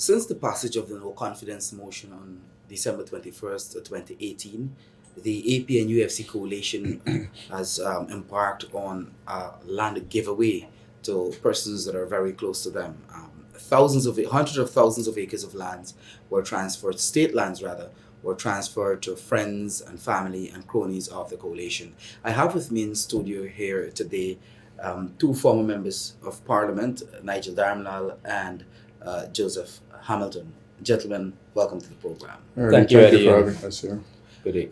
Since the passage of the no confidence motion on December 21st, 2018, the APNUFC coalition has embarked on a land giveaway to persons that are very close to them. Hundreds of thousands of acres of lands were transferred, state lands rather, were transferred to friends and family and cronies of the coalition. I have with me in studio here today two former members of parliament, Nigel Dharamlall and Joseph Hamilton. Gentlemen, welcome to the program. Thank you, Eddie, for having us here. Good day.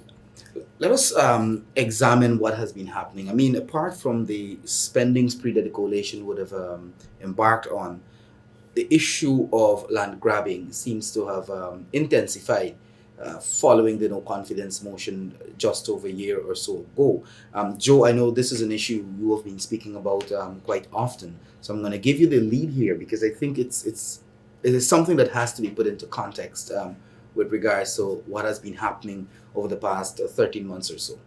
Let us examine what has been happening. I mean, apart from the spending spree that the coalition would have embarked on, the issue of land grabbing seems to have intensified following the no confidence motion just over a year or so ago. Joe, I know this is an issue you have been speaking about quite often, so I'm going to give you the lead here because I think it is something that has to be put into context with regards to what has been happening over the past 13 months or so.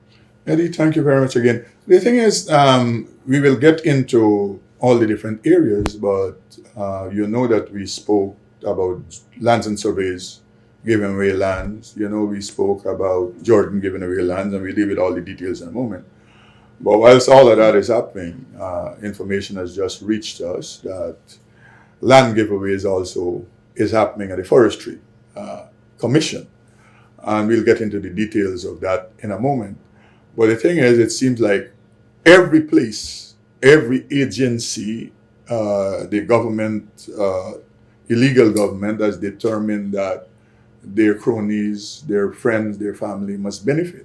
Eddie, thank you very much again. The thing is, we will get into all the different areas, but you know that we spoke about lands and surveys, giving away lands. You know, we spoke about Jordan giving away lands, and we'll deal with all the details in a moment. But whilst all of that is happening, information has just reached us that land giveaways also is happening at the Forestry Commission. And we'll get into the details of that in a moment. But the thing is, it seems like every place, every agency, the government, illegal government has determined that their cronies, their friends, their family must benefit.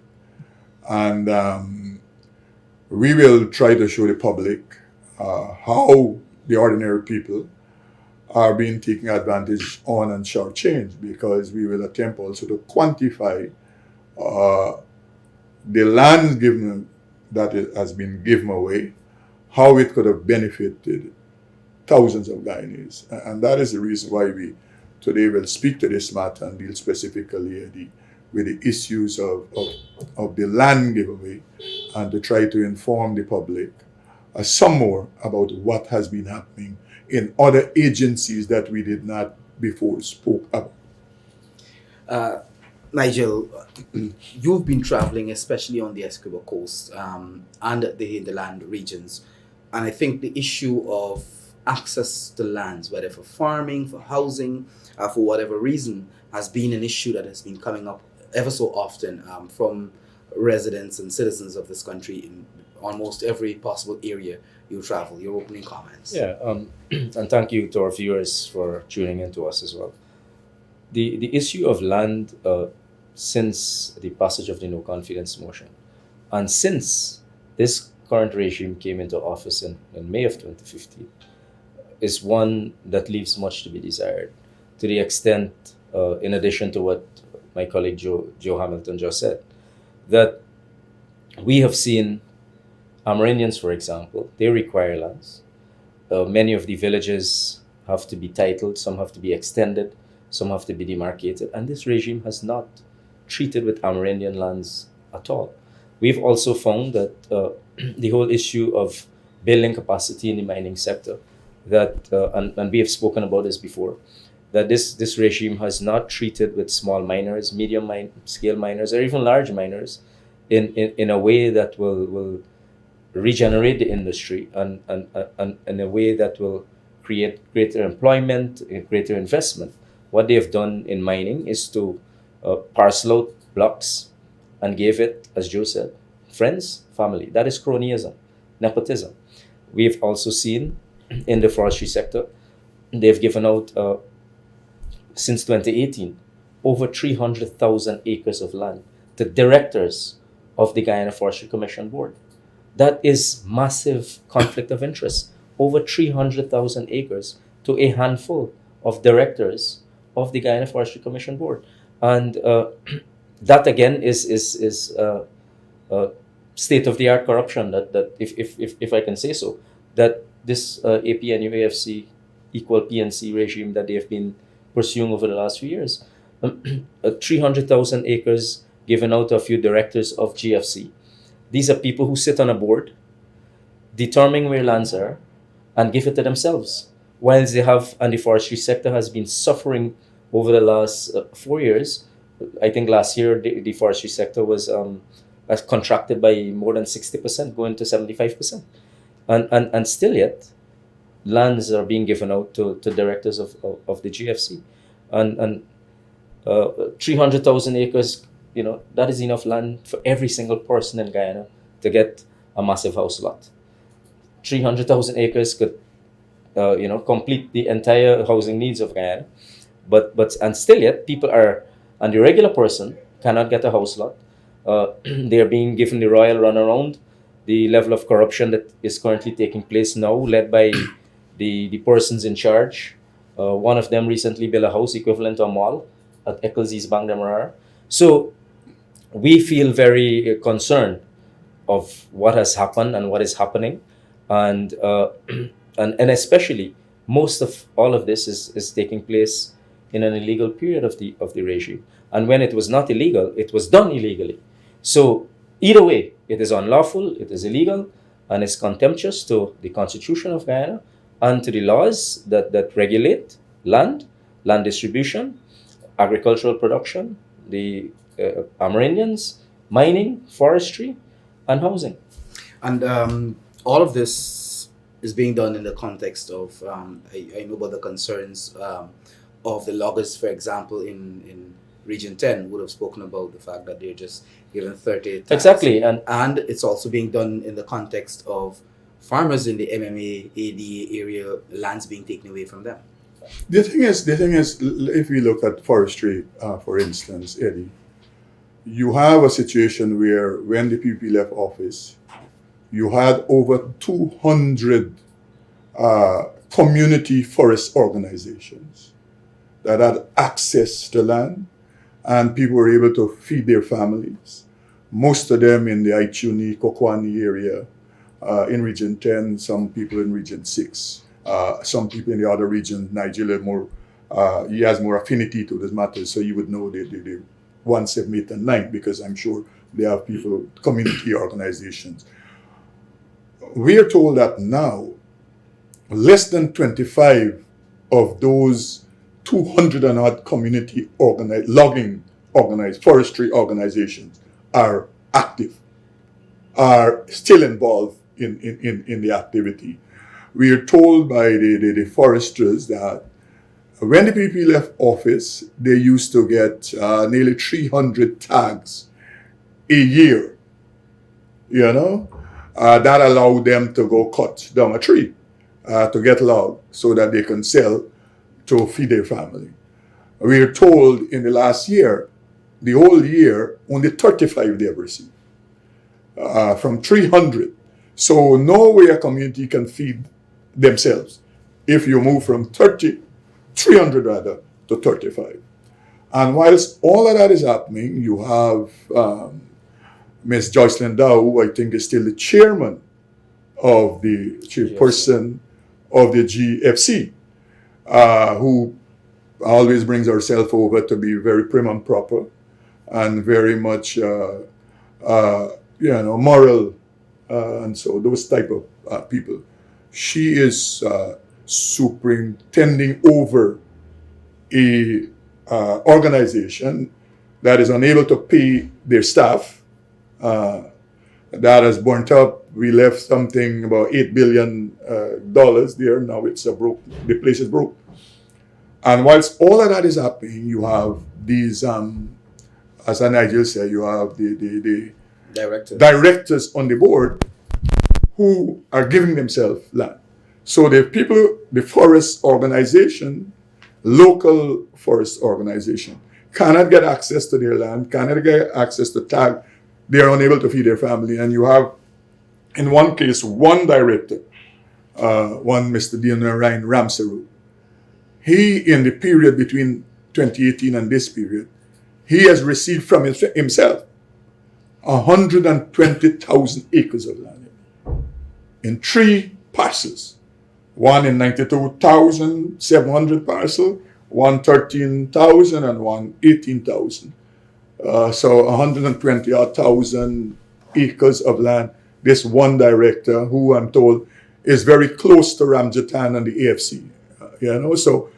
And we will try to show the public how the ordinary people are being taken advantage on and shortchanged, because we will attempt also to quantify the land given that it has been given away, how it could have benefited thousands of Guyanese. And that is the reason why we today will speak to this matter and deal specifically with the issues of the land giveaway, and to try to inform the public some more about what has been happening in other agencies that we did not before spoke about. Nigel, you've been traveling, especially on the Essequibo coast and the hinterland regions, and I think the issue of access to lands, whether for farming, for housing, for whatever reason, has been an issue that has been coming up ever so often from residents and citizens of this country in almost every possible area you travel. Your opening comments. Yeah, and thank you to our viewers for tuning in to us as well. The issue of land since the passage of the no confidence motion, and since this current regime came into office in May of 2015, is one that leaves much to be desired, to the extent, in addition to what my colleague Joe Hamilton just said, that we have seen Amerindians, for example, they require lands. Many of the villages have to be titled, some have to be extended, some have to be demarcated, and this regime has not treated with Amerindian lands at all. We've also found that the whole issue of building capacity in the mining sector, that and we have spoken about this before, that this regime has not treated with small miners, medium scale miners, or even large miners in a way that will regenerate the industry and in a way that will create greater employment, greater investment. What they have done in mining is to parcel out blocks and give it, as Joe said, friends, family. That is cronyism, nepotism. We've also seen in the forestry sector, they've given out, since 2018, over 300,000 acres of land to directors of the Guyana Forestry Commission Board. That is massive conflict of interest. Over 300,000 acres to a handful of directors of the Guyana Forestry Commission Board. And that again is state-of-the-art corruption that if I can say so, that this APNU+AFC equal PNC regime that they have been pursuing over the last few years. 300,000 acres given out to a few directors of GFC. These are people who sit on a board, determine where lands are, and give it to themselves. whilst they have, and the forestry sector has been suffering over the last 4 years. I think last year the forestry sector has contracted by more than 60%, going to 75%, and still yet lands are being given out to directors of the GFC, and 300,000 acres. That is enough land for every single person in Guyana to get a massive house lot. 300,000 acres could complete the entire housing needs of Guyana, but and still yet people are, and the regular person cannot get a house lot. They are being given the royal runaround. The level of corruption that is currently taking place now, led by the persons in charge. One of them recently built a house equivalent to a mall at Eccles Bank Demerara. So we feel very concerned of what has happened and what is happening, and and especially most of all of this is taking place in an illegal period of the regime. And when it was not illegal, it was done illegally. So either way, it is unlawful, it is illegal, and it's contemptuous to the Constitution of Guyana and to the laws that regulate land distribution, agricultural production, the Amerindians, mining, forestry, and housing. And all of this is being done in the context of, I know about the concerns of the loggers, for example, in Region 10, would have spoken about the fact that they're just given 30 tax. Exactly. And it's also being done in the context of farmers in the MMA, ADA area, lands being taken away from them. The thing is, if we look at forestry, for instance, Eddie, you have a situation where when the PPP left office, you had over 200 community forest organizations that had access to land, and people were able to feed their families. Most of them in the Aichuni, Kokwani area, in Region 10, some people in Region 6, some people in the other regions. Nigel he has more affinity to this matter, so you would know the 1, 7, 8, and 9, because I'm sure they have people, community organizations. We are told that now less than 25 of those 200 and odd community forestry organizations are active, are still involved in the activity. We are told by the foresters that when the PPP left office, they used to get nearly 300 tags a year, that allowed them to go cut down a tree to get log so that they can sell to feed their family. We are told in the last year, the whole year, only 35 they have received from 300. So no way a community can feed themselves if you move from 300 rather, to 35. And whilst all of that is happening, you have Ms. Joycelyn Dow, who I think is still the chairman of the chairperson of the GFC, who always brings herself over to be very prim and proper and very much, moral, and so those type of people. She is superintending over a organization that is unable to pay their staff. That has burnt up. We left something about $8 billion there. Now it's broke. The place is broke. And whilst all of that is happening, you have these, as Nigel said, you have the directors on the board who are giving themselves land. So the people, the forest organization, local forest organization, cannot get access to their land, cannot get access to tag. They are unable to feed their family. And you have, in one case, one director, one Mr. Dionor Ryan Ramseru. He, in the period between 2018 and this period, he has received from himself 120,000 acres of land in 3 parcels. One in 92,700 parcel, one 13,000, and one 18,000. So 120,000 acres of land. This one director, who I'm told is very close to Ramjatan and the AFC, You know, so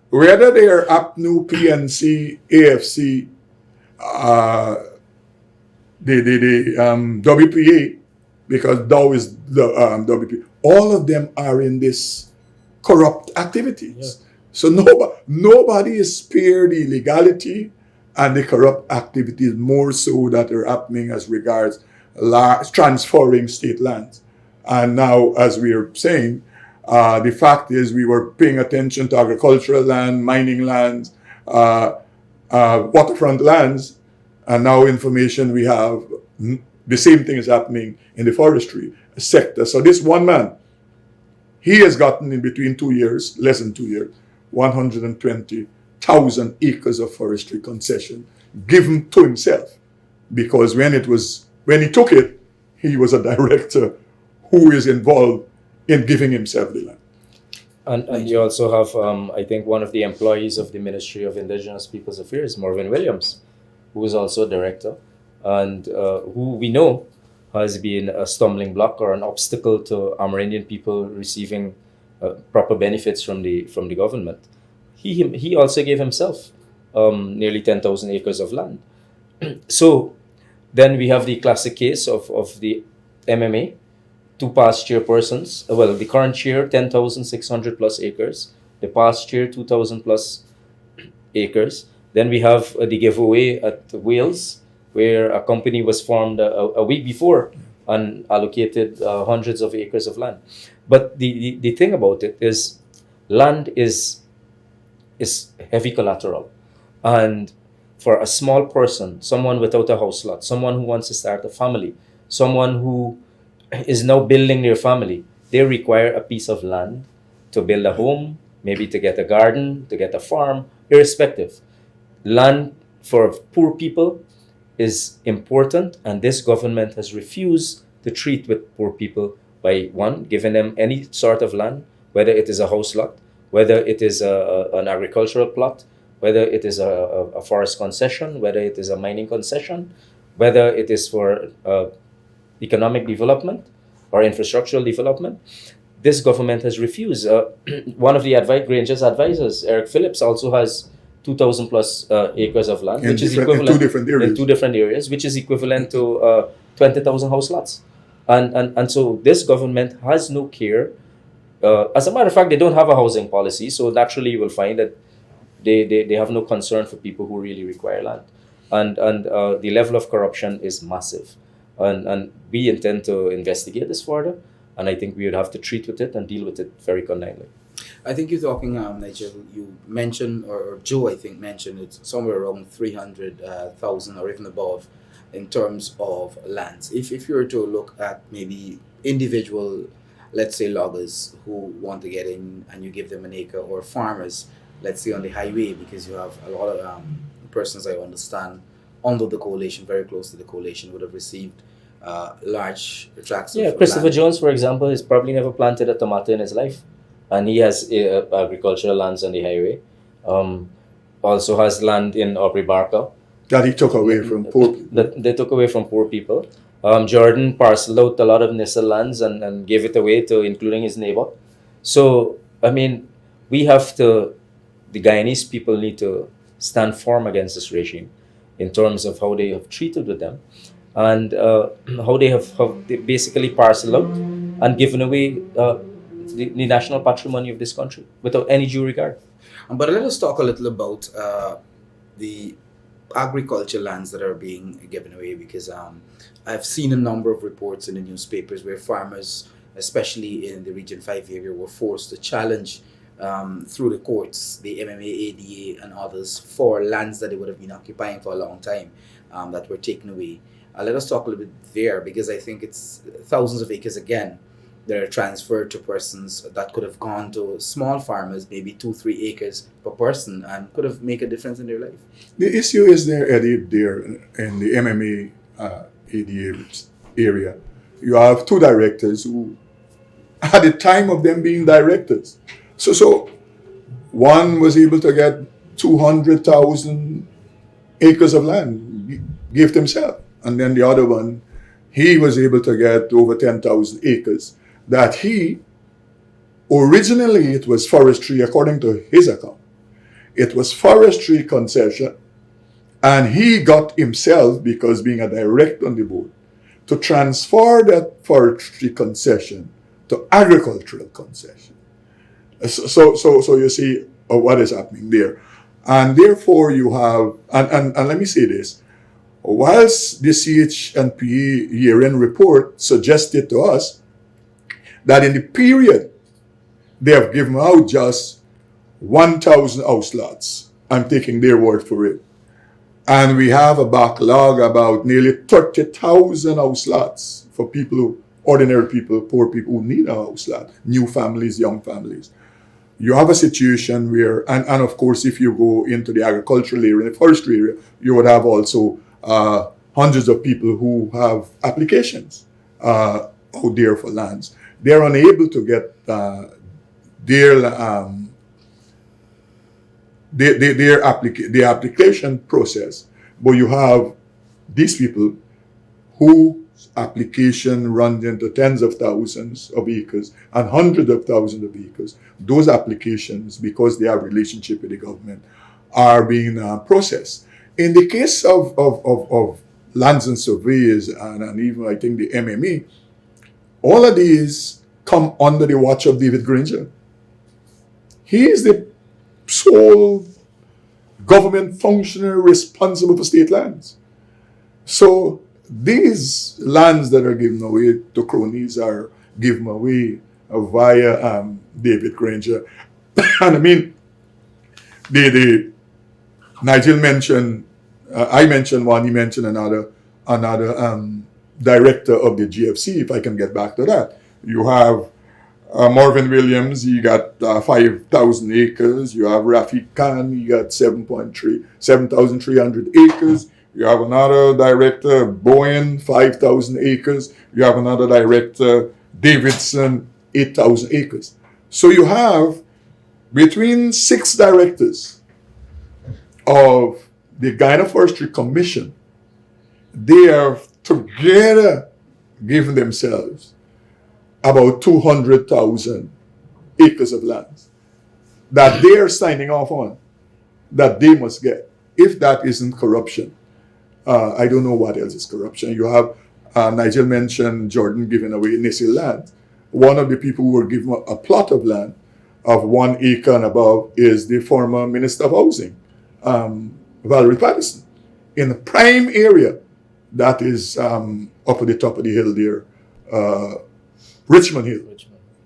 whether they are APNU, PNC, AFC, the WPA, because Dow is the WPA, all of them are in this corrupt activities. So nobody is spared the illegality and the corrupt activities more so that are happening as regards transferring state lands. And now, as we are saying, the fact is we were paying attention to agricultural land, mining lands, waterfront lands, and now information we have, the same thing is happening in the forestry sector. So this one man, he has gotten in between 2 years, less than 2 years, 120,000 acres of forestry concession given to himself. Because when he took it, he was a director who is involved in giving himself the land. And you also have, I think, one of the employees of the Ministry of Indigenous Peoples Affairs, Marvin Williams, who is also a director, and who we know has been a stumbling block or an obstacle to Amerindian people receiving proper benefits from the government. He also gave himself nearly 10,000 acres of land. So then we have the classic case of the MMA, two past chairpersons. Well, the current chair, 10,600 plus acres. The past chair, 2,000 plus acres. Then we have the giveaway at Wales, where a company was formed a week before and allocated hundreds of acres of land. But the thing about it is, land is heavy collateral. And for a small person, someone without a house lot, someone who wants to start a family, someone who is now building their family, they require a piece of land to build a home, maybe to get a garden, to get a farm, irrespective. Land for poor people is important, and this government has refused to treat with poor people by, one, giving them any sort of land, whether it is a house lot, whether it is an agricultural plot, whether it is a forest concession, whether it is a mining concession, whether it is for economic development or infrastructural development. This government has refused. One of the Granger's advisors, Eric Phillips, also has 2,000 plus acres of land, which is equivalent in two different areas, which is equivalent to 20,000 house lots. And so this government has no care. As a matter of fact, they don't have a housing policy, so naturally you will find that they have no concern for people who really require land. And the level of corruption is massive. And we intend to investigate this further, and I think we would have to treat with it and deal with it very kindly. I think you're talking, Nigel, you mentioned, or Joe, I think, mentioned it's somewhere around 300,000 or even above in terms of lands. If you were to look at maybe individual, let's say loggers who want to get in and you give them an acre, or farmers, let's say on the highway, because you have a lot of persons, I understand, under the coalition, very close to the coalition, would have received large tracts of Christopher land. Jones, for example, has probably never planted a tomato in his life, and he has agricultural lands on the highway. Also has land in Aubrey Barker that he took away from poor people. That they took away from poor people. Jordan parceled out a lot of Nissa lands and gave it away to including his neighbor. So, I mean, we have to, the Guyanese people need to stand firm against this regime in terms of how they have treated with them, and how they have basically parceled out and given away the national patrimony of this country without any due regard. But let us talk a little about the agriculture lands that are being given away, because I've seen a number of reports in the newspapers where farmers, especially in the Region 5 area, were forced to challenge through the courts, the MMA, ADA, and others, for lands that they would have been occupying for a long time that were taken away. Let us talk a little bit there, because I think it's thousands of acres again that are transferred to persons that could have gone to small farmers, maybe 2-3 acres per person, and could have made a difference in their life. The issue is there, Eddie, there in the MMA ADA area. You have two directors who, at the time of them being directors, so one was able to get 200,000 acres of land, gave to himself. And then the other one, he was able to get over 10,000 acres that he Originally, it was forestry, according to his account. It was forestry concession, and he got himself, because being a director on the board, to transfer that forestry concession to agricultural concession. So you see what is happening there. And therefore you have, and let me say this, whilst the CHNP year-end report suggested to us that in the period they have given out just 1,000 house lots, I'm taking their word for it, and we have a backlog about nearly 30,000 house lots for people, ordinary people, poor people who need a house lot, new families, young families. You have a situation where, and of course, if you go into the agricultural area, the forestry area, you would have also hundreds of people who have applications out there for lands. They're unable to get the application process, but you have these people whose application runs into tens of thousands of acres and hundreds of thousands of acres. Those applications, because they have relationship with the government, are being processed. In the case of lands and surveys, and even I think the MMA, all of these come under the watch of David Granger. He is the sole government functionary responsible for state lands. So these lands that are given away to cronies are given away via David Granger. And I mean, the Nigel mentioned, I mentioned one, he mentioned another director of the GFC, if I can get back to that. You have Marvin Williams, he got 5,000 acres. You have Rafiq Khan, he got 7,300 acres. You have another director, Bowen, 5,000 acres. You have another director, Davidson, 8,000 acres. So you have between 6 directors of the Guyana Forestry Commission, they are together giving themselves about 200,000 acres of land that they are signing off on, that they must get. If that isn't corruption, I don't know what else is corruption. You have, Nigel mentioned Jordan giving away Nisi land. One of the people who were given a plot of land of 1 acre and above is the former Minister of Housing, Valerie Patterson, in a prime area that is up at the top of the hill there, Richmond Hill.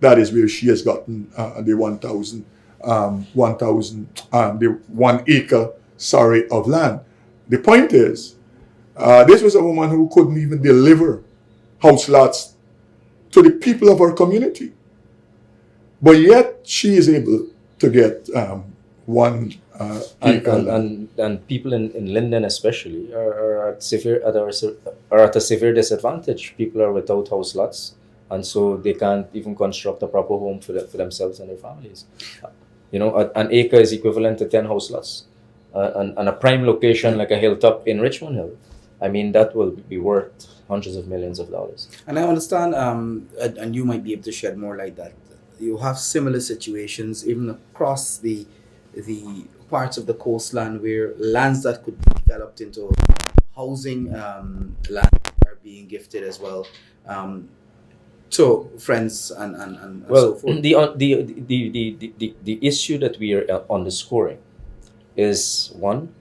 That is where she has gotten the 1 acre, of land. The point is, this was a woman who couldn't even deliver house lots to the people of our community. But yet she is able to get 1 acre. And people in Linden especially are at a severe disadvantage. People are without house lots, and so they can't even construct a proper home for themselves and their families. You know, an acre is equivalent to 10 house lots. And a prime location like a hilltop in Richmond Hill, I mean, that will be worth hundreds of millions of dollars. And I understand, and you might be able to shed more light that you have similar situations even across the parts of the coastline where lands that could be developed into housing land are being gifted as well. To friends and well, so forth. The issue that we are underscoring is one,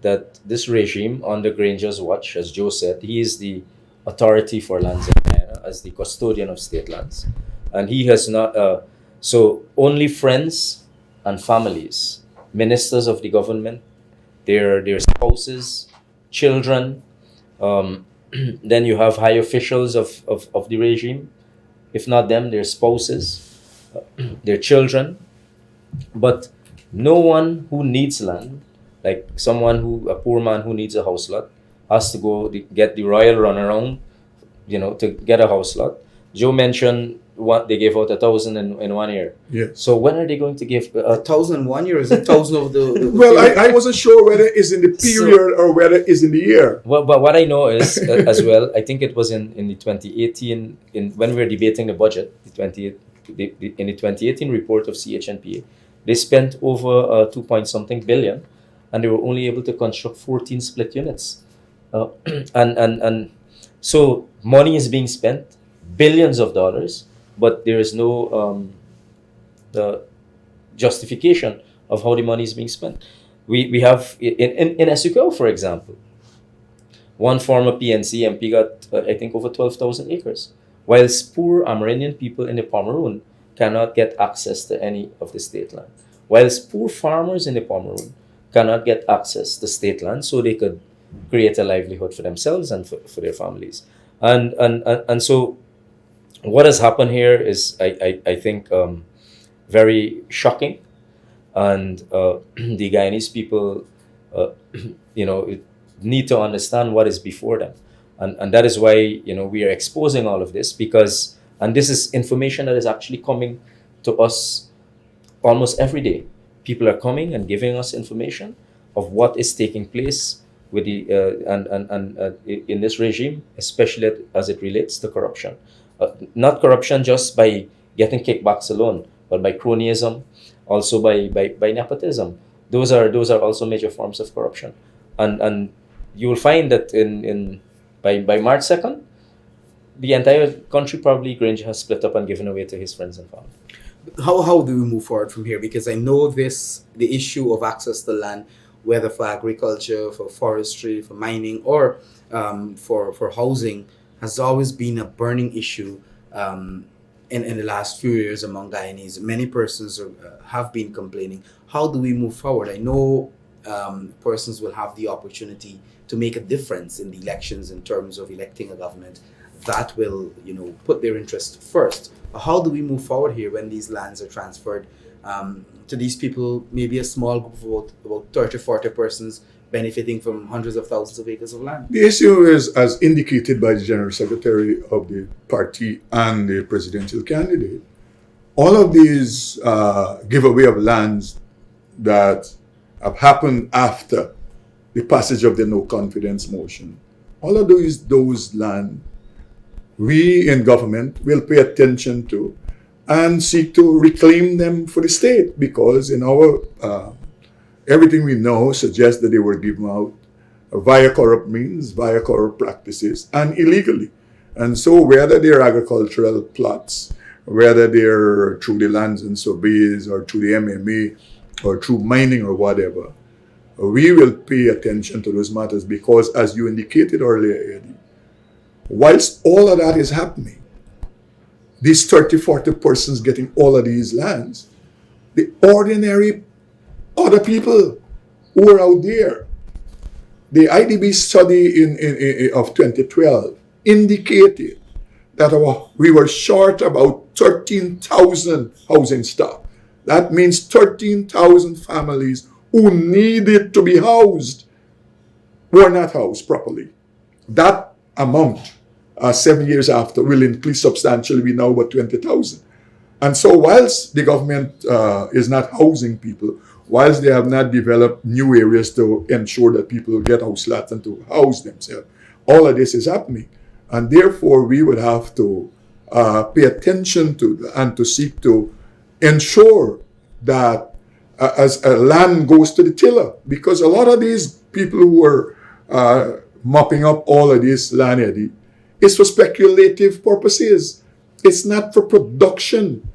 that this regime under Granger's watch, as Joe said, he is the authority for lands in Guyana as the custodian of state lands, and he has not. So only friends and families, ministers of the government, their spouses, children. Then you have high officials of the regime. If not them, their spouses, their children. But no one who needs land, like a poor man who needs a house lot, has to go get the royal runaround, to get a house lot. Joe mentioned what they gave out 1,000 in 1 year. Yeah. So when are they going to give 1,000 in 1 year? Is it 1,000 over the Well, I wasn't sure whether it's in the period or whether it's in the year. Well, but what I know is as well, I think it was in the 2018 when we were debating the budget, the in the 2018 report of CHNPA, they spent over 2 point something billion, and they were only able to construct 14 split units. And so money is being spent, billions of dollars, but there is no justification of how the money is being spent. We have in SUQL, for example, one former PNC MP got I think over 12,000 acres, whilst poor Amerindian people in the Pomeroon cannot get access to any of the state land, whilst poor farmers in the Pomeroon cannot get access to state land so they could create a livelihood for themselves and for their families. And so what has happened here is I think very shocking, and the Guyanese people need to understand what is before them, and that is why we are exposing all of this, because this is information that is actually coming to us almost every day. People are coming and giving us information of what is taking place with the in this regime, especially as it relates to corruption. Not corruption just by getting kickbacks alone, but by cronyism, also by nepotism. Those are also major forms of corruption, and you will find that by March 2nd, the entire country probably Granger has split up and given away to his friends and family. How do we move forward from here? Because I know the issue of access to land, whether for agriculture, for forestry, for mining, or for housing, has always been a burning issue in the last few years among Guyanese. Many persons have been complaining. How do we move forward? I know persons will have the opportunity to make a difference in the elections in terms of electing a government that will, put their interest first. How do we move forward here when these lands are transferred to these people, maybe a small group of about 30, 40 persons benefiting from hundreds of thousands of acres of land? The issue is, as indicated by the General Secretary of the party and the presidential candidate, all of these giveaway of lands that have happened after the passage of the no confidence motion, all of those land, we in government will pay attention to and seek to reclaim them for the state, because in our everything we know suggests that they were given out via corrupt means, via corrupt practices, and illegally. And so whether they're agricultural plots, whether they're through the lands and surveys or through the MMA or through mining or whatever, we will pay attention to those matters, because as you indicated earlier, Eddie, whilst all of that is happening, these 30, 40 persons getting all of these lands, the ordinary other people who are out there, the IDB study of 2012 indicated that we were short about 13,000 housing stock. That means 13,000 families who needed to be housed were not housed properly. That amount, 7 years after, will increase substantially. We now about 20,000. And so whilst the government is not housing people, whilst they have not developed new areas to ensure that people get house lots and to house themselves, all of this is happening. And therefore, we would have to pay attention to and to seek to ensure that as land goes to the tiller, because a lot of these people who are mopping up all of this land, Eddie, is for speculative purposes. It's not for production.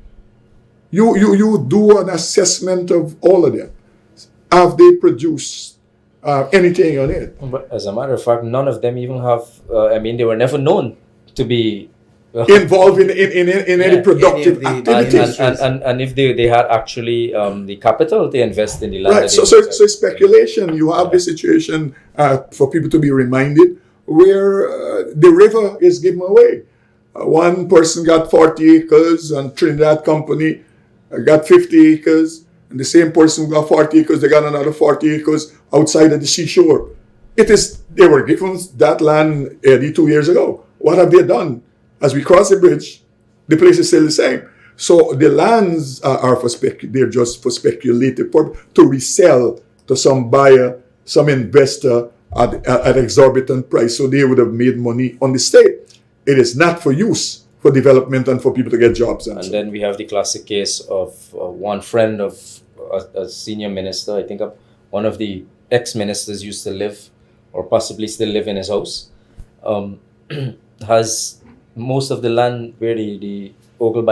You do an assessment of all of them. Have they produced anything on it? But as a matter of fact, none of them even have, they were never known to be involved in any productive activities. And if they had actually the capital to invest in the land. Right, so speculation. You have the situation for people to be reminded where the river is given away. One person got 40 acres and Trinidad company got 50 acres. And the same person who got 40 acres, they got another 40 acres outside of the seashore. They were given that land, Eddie, 2 years ago. What have they done? As we cross the bridge, the place is still the same. So the lands are they're just for speculative purpose, to resell to some buyer, some investor at exorbitant price, so they would have made money on the state. It is not for use for development and for people to get jobs. And so. then we have the classic case of one friend of a senior minister. I think one of the ex-ministers used to live, or possibly still live, in his house. Has most of the land where the Ogle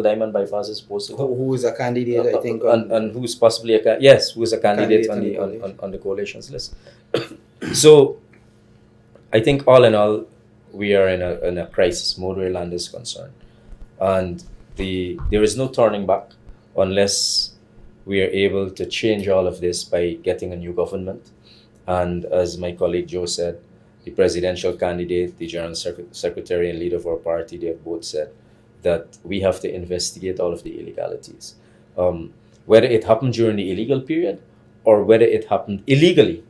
Diamond bypass is supposed to go. Who is a candidate, I think, and who's possibly who's a candidate on the coalition's list. So I think all in all, we are in a crisis mode where land is concerned, and there is no turning back unless we are able to change all of this by getting a new government. And as my colleague Joe said, the presidential candidate, the general secretary and leader of our party, they have both said that we have to investigate all of the illegalities, whether it happened during the illegal period or whether it happened illegally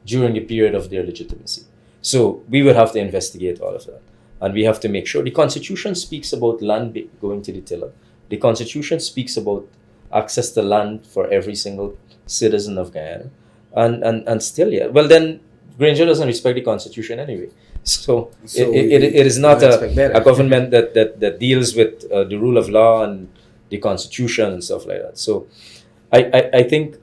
during the period of their legitimacy. So we would have to investigate all of that. And we have to make sure the Constitution speaks about land going to the tiller. The Constitution speaks about access to land for every single citizen of Guyana. And still, well, then Granger doesn't respect the Constitution anyway. So it is not a government that deals with the rule of law and the Constitution and stuff like that. So I think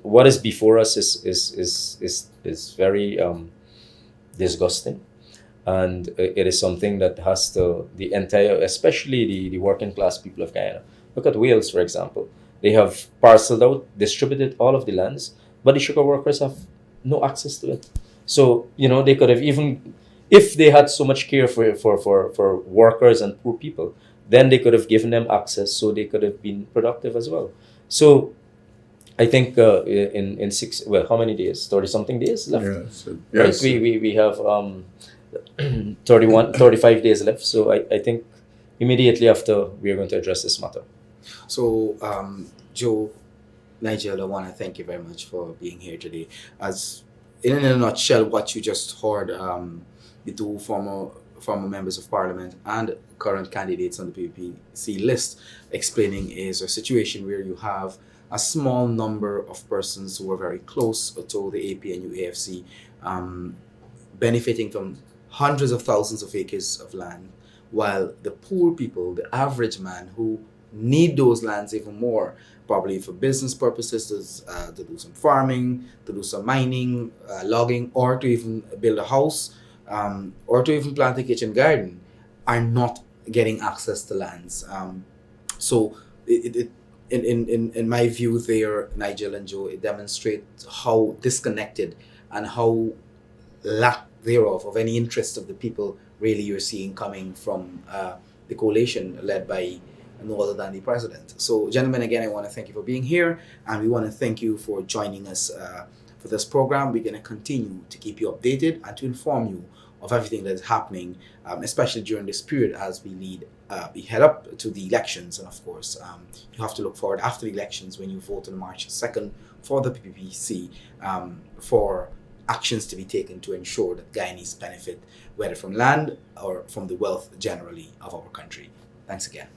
what is before us is very disgusting, and it is something that has to, the entire, especially the working class people of Guyana. Look at Wales, for example. They have parceled out, distributed all of the lands, but the sugar workers have no access to it. So, they could have, even if they had so much care for workers and poor people, then they could have given them access so they could have been productive as well. So I think in how many days? 30-something days left. Yeah, so, yes. Right? We have 35 days left. So I think immediately after we are going to address this matter. So, Joe, Nigel, I want to thank you very much for being here today. As in a nutshell, what you just heard, the two former members of parliament and current candidates on the PPC list explaining is a situation where you have a small number of persons who are very close to the APNU+AFC benefiting from hundreds of thousands of acres of land, while the poor people, the average man who need those lands even more, probably for business purposes, to do some farming, to do some mining, logging, or to even build a house, or to even plant a kitchen garden, are not getting access to lands. So in my view there, Nigel and Joe, it demonstrates how disconnected and how lack thereof of any interest of the people really you're seeing coming from the coalition led by no other than the president. So, gentlemen, again, I want to thank you for being here, and we want to thank you for joining us for this program. We're going to continue to keep you updated and to inform you of everything that is happening, especially during this period as we head up to the elections. And of course, you have to look forward after the elections when you vote on March 2nd for the PPC for actions to be taken to ensure that Guyanese benefit, whether from land or from the wealth generally of our country. Thanks again.